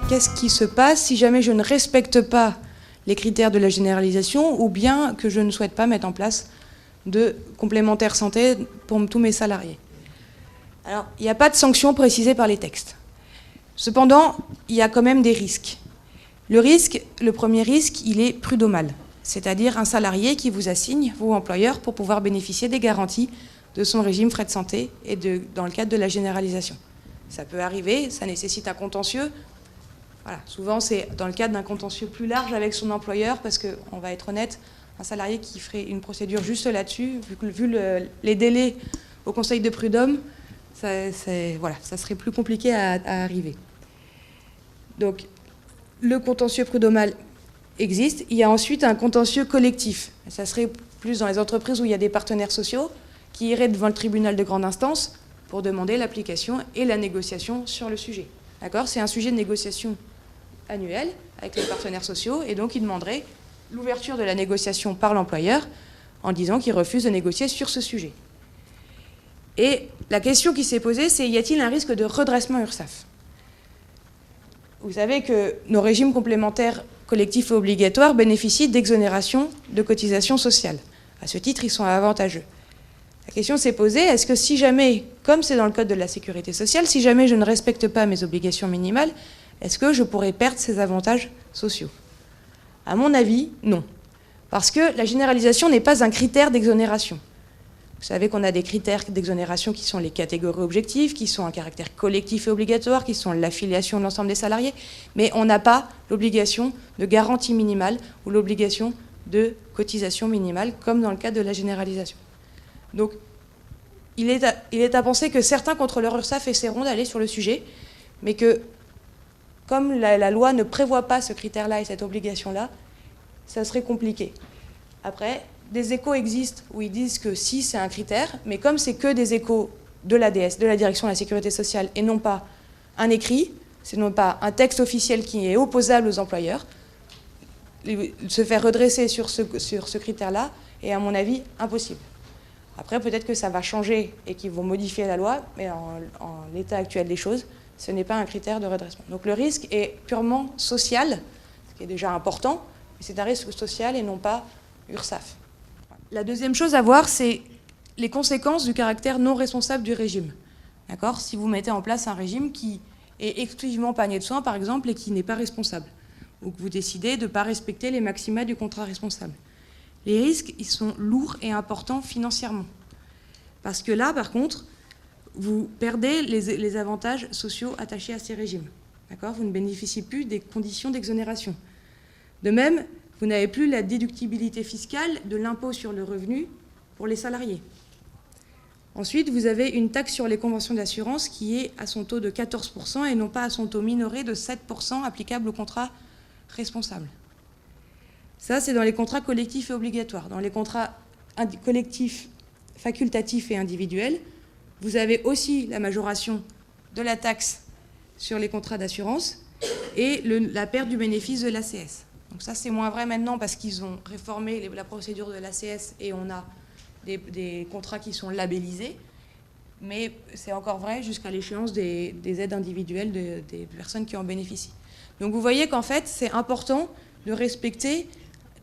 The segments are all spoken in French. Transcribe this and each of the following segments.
qu'est-ce qui se passe si jamais je ne respecte pas les critères de la généralisation ou bien que je ne souhaite pas mettre en place de complémentaire santé pour tous mes salariés. Alors, il n'y a pas de sanctions précisées par les textes. Cependant, il y a quand même des risques. Le premier risque, il est prud'homal, c'est-à-dire un salarié qui vous assigne, vous employeur, pour pouvoir bénéficier des garanties de son régime frais de santé et dans le cadre de la généralisation. Ça peut arriver, ça nécessite un contentieux. Voilà, souvent, c'est dans le cadre d'un contentieux plus large avec son employeur, parce qu'on va être honnête, un salarié qui ferait une procédure juste là-dessus, vu les délais au Conseil de prud'homme, ça serait plus compliqué à arriver. Donc, le contentieux prud'homal existe. Il y a ensuite un contentieux collectif. Ça serait plus dans les entreprises où il y a des partenaires sociaux qui iraient devant le tribunal de grande instance pour demander l'application et la négociation sur le sujet. D'accord ? C'est un sujet de négociation annuel avec les partenaires sociaux, et donc ils demanderaient l'ouverture de la négociation par l'employeur en disant qu'il refuse de négocier sur ce sujet. Et la question qui s'est posée, c'est y a-t-il un risque de redressement URSSAF ? Vous savez que nos régimes complémentaires collectifs et obligatoires bénéficient d'exonérations de cotisations sociales. À ce titre, ils sont avantageux. La question s'est posée, est-ce que si jamais, comme c'est dans le Code de la Sécurité sociale, si jamais je ne respecte pas mes obligations minimales, est-ce que je pourrais perdre ces avantages sociaux ? À mon avis, non. Parce que la généralisation n'est pas un critère d'exonération. Vous savez qu'on a des critères d'exonération qui sont les catégories objectives, qui sont un caractère collectif et obligatoire, qui sont l'affiliation de l'ensemble des salariés, mais on n'a pas l'obligation de garantie minimale ou l'obligation de cotisation minimale, comme dans le cadre de la généralisation. Donc, il est à penser que certains contrôleurs URSSAF essaieront d'aller sur le sujet, mais que, comme la loi ne prévoit pas ce critère-là et cette obligation-là, ça serait compliqué. Après, des échos existent où ils disent que si, c'est un critère, mais comme c'est que des échos de l'ADS, de la Direction de la Sécurité sociale, et non pas un écrit, c'est non pas un texte officiel qui est opposable aux employeurs, se faire redresser sur ce critère-là est, à mon avis, impossible. Après, peut-être que ça va changer et qu'ils vont modifier la loi, mais en l'état actuel des choses, ce n'est pas un critère de redressement. Donc le risque est purement social, ce qui est déjà important, mais c'est un risque social et non pas URSSAF. La deuxième chose à voir, c'est les conséquences du caractère non responsable du régime. D'accord ? Si vous mettez en place un régime qui est exclusivement panier de soins, par exemple, et qui n'est pas responsable, ou que vous décidez de ne pas respecter les maxima du contrat responsable. Les risques, ils sont lourds et importants financièrement. Parce que là, par contre, vous perdez les avantages sociaux attachés à ces régimes. D'accord ? Vous ne bénéficiez plus des conditions d'exonération. De même, vous n'avez plus la déductibilité fiscale de l'impôt sur le revenu pour les salariés. Ensuite, vous avez une taxe sur les conventions d'assurance qui est à son taux de 14% et non pas à son taux minoré de 7% applicable aux contrats responsables. Ça, c'est dans les contrats collectifs et obligatoires. Dans les contrats collectifs, facultatifs et individuels, vous avez aussi la majoration de la taxe sur les contrats d'assurance et la perte du bénéfice de l'ACS. Donc ça, c'est moins vrai maintenant parce qu'ils ont réformé la procédure de l'ACS et on a des contrats qui sont labellisés. Mais c'est encore vrai jusqu'à l'échéance des aides individuelles des personnes qui en bénéficient. Donc vous voyez qu'en fait, c'est important de respecter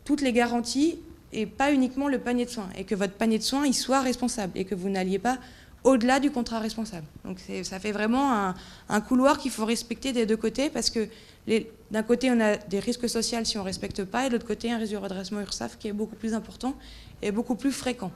toutes les garanties et pas uniquement le panier de soins. Et que votre panier de soins, il soit responsable et que vous n'alliez pas au-delà du contrat responsable. Donc ça fait vraiment un couloir qu'il faut respecter des deux côtés parce que d'un côté, on a des risques sociaux si on ne respecte pas et de l'autre côté, un risque de redressement URSSAF qui est beaucoup plus important et beaucoup plus fréquent.